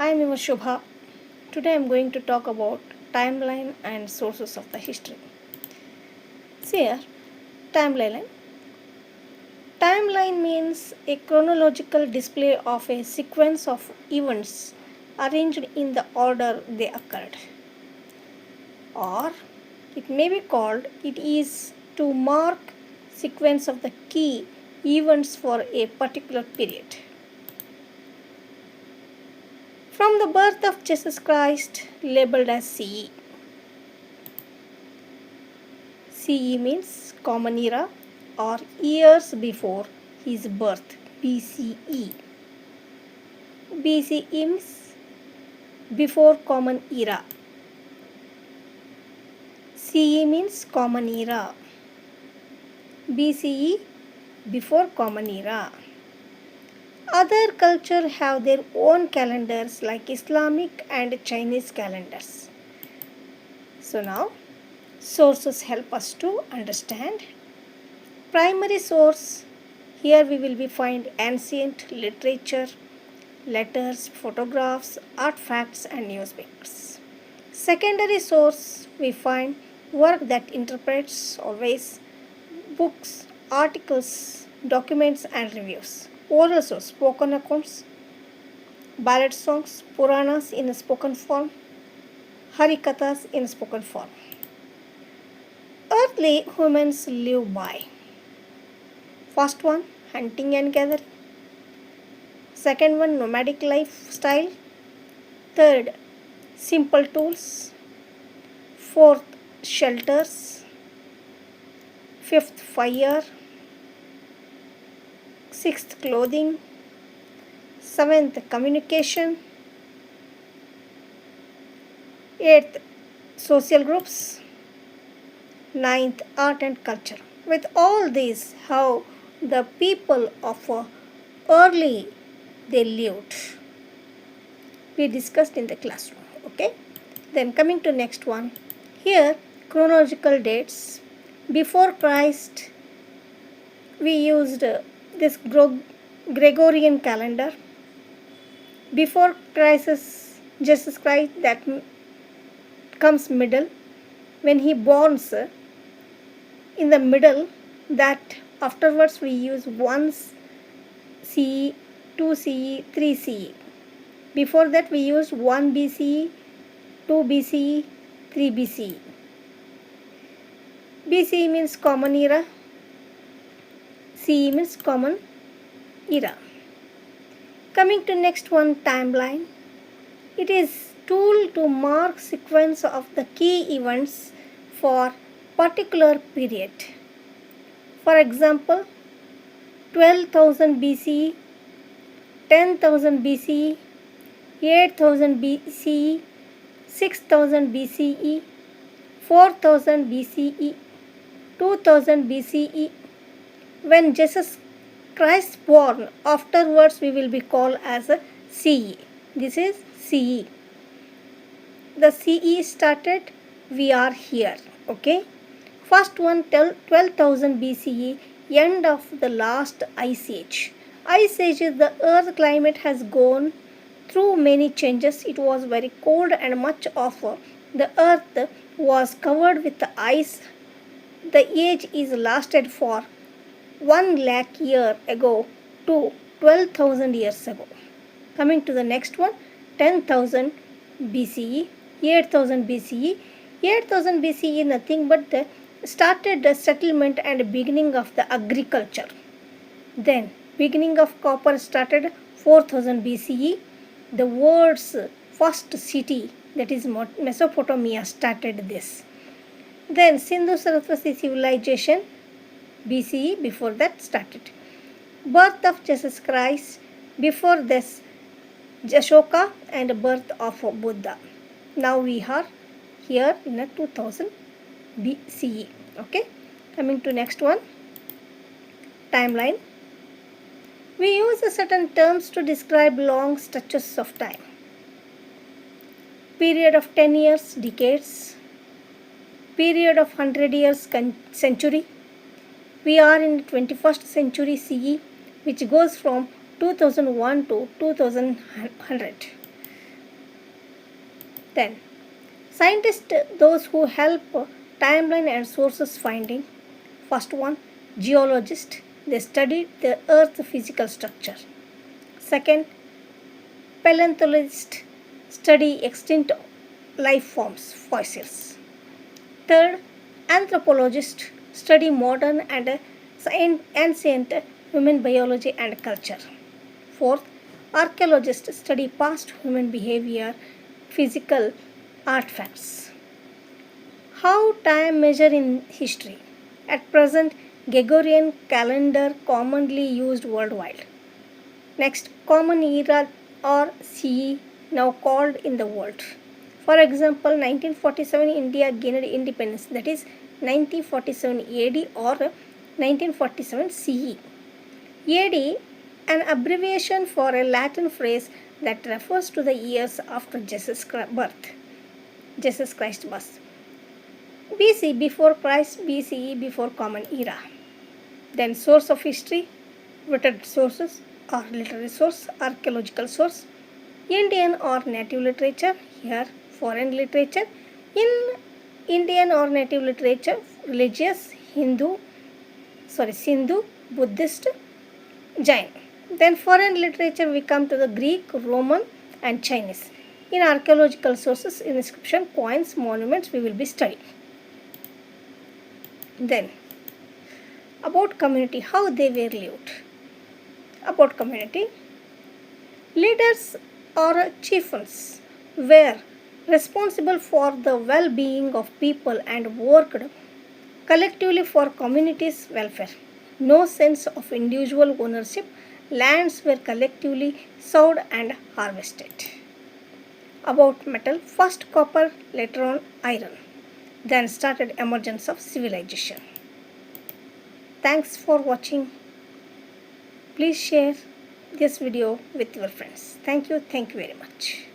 I'm your Shobha. Today I'm going to talk about timeline and sources of the history. See here, timeline. Timeline means a chronological display of a sequence of events arranged in the order they occurred. Or it may be called it is to mark sequence of the key events for a particular period. From the birth of Jesus Christ, labeled as CE. CE means Common Era or years before his birth, BCE. BCE means before Common Era. CE means Common Era. BCE before Common Era. Other cultures have their own calendars like Islamic and Chinese calendars. So now, sources help us to understand. Primary source, here we will find ancient literature, letters, photographs, artifacts and newspapers. Secondary source, we find work that interprets always books, articles, documents and reviews. Oral source, spoken accounts, ballad songs, Puranas in a spoken form, Harikathas in spoken form. Earthly humans live by. First one, hunting and gathering. Second one, nomadic lifestyle. Third, simple tools. Fourth, shelters. Fifth, fire. Sixth, clothing. Seventh, communication. Eighth, social groups. Ninth, art and culture. With all these, how the people of early they lived, we discussed in the classroom. Okay, then coming to next one. Here, chronological dates. Before Christ, we used this Gregorian calendar. Before Christ, Jesus Christ, that comes middle. When he borns, in the middle, that afterwards we use 1 CE, 2 CE, 3 CE. Before that we used 1 BCE, 2 BCE, 3 BCE. BCE means Common Era. CE means Common Era. Coming to next one, timeline. It is tool to mark sequence of the key events for particular period. For example, 12,000 BCE, 10,000 BCE, 8,000 BCE, 6,000 BCE, 4,000 BCE, 2,000 BCE. When Jesus Christ born, afterwards we will be called as a CE. This is CE. The CE started, we are here. Okay. First one, 12,000 BCE, end of the last ice age. Ice age is the earth climate has gone through many changes. It was very cold and much of the earth was covered with the ice. The age is lasted for 1 lakh year ago to 12,000 years ago. Coming to the next one, 10,000 BCE, 8,000 BCE. 8,000 BCE nothing but the started the settlement and beginning of the agriculture. Then beginning of copper started 4,000 BCE. The world's first city, that is Mesopotamia, started this. Then Sindhu-Saraswati civilization, BCE, before that started. Birth of Jesus Christ, before this Ashoka, and birth of Buddha. Now we are here in a 2000 BCE. Okay, coming to next one, timeline. We use certain terms to describe long stretches of time. Period of 10 years, decades. Period of 100 years, century. We are in 21st century CE, which goes from 2001 to 2100. Then, scientists, those who help timeline and sources finding. First one, geologist. They studied the Earth's physical structure. Second, paleontologists study extinct life forms, fossils. Third, anthropologists study modern and ancient human biology and culture. Fourth, archaeologists study past human behavior, physical artifacts. How time measure in history? At present, Gregorian calendar commonly used worldwide. Next, common era or CE now called in the world. For example, 1947 India gained independence, that is 1947 AD or 1947 CE. AD, an abbreviation for a Latin phrase that refers to the years after Jesus Christ's birth. BC before Christ, BCE before Common Era. Then source of history, written sources or literary source, archaeological source, Indian or native literature, here foreign literature. In Indian or native literature, religious, Sindhu, Buddhist, Jain. Then foreign literature we come to the Greek, Roman and Chinese. In archaeological sources, inscription, coins, monuments we will be studying. Then about community, how they were lived. About community, leaders or chieftains were responsible for the well-being of people and worked collectively for community's welfare. No sense of individual ownership. Lands were collectively sowed and harvested. About metal, first copper, later on iron. Then started emergence of civilization. Thanks for watching. Please share this video with your friends. Thank you very much.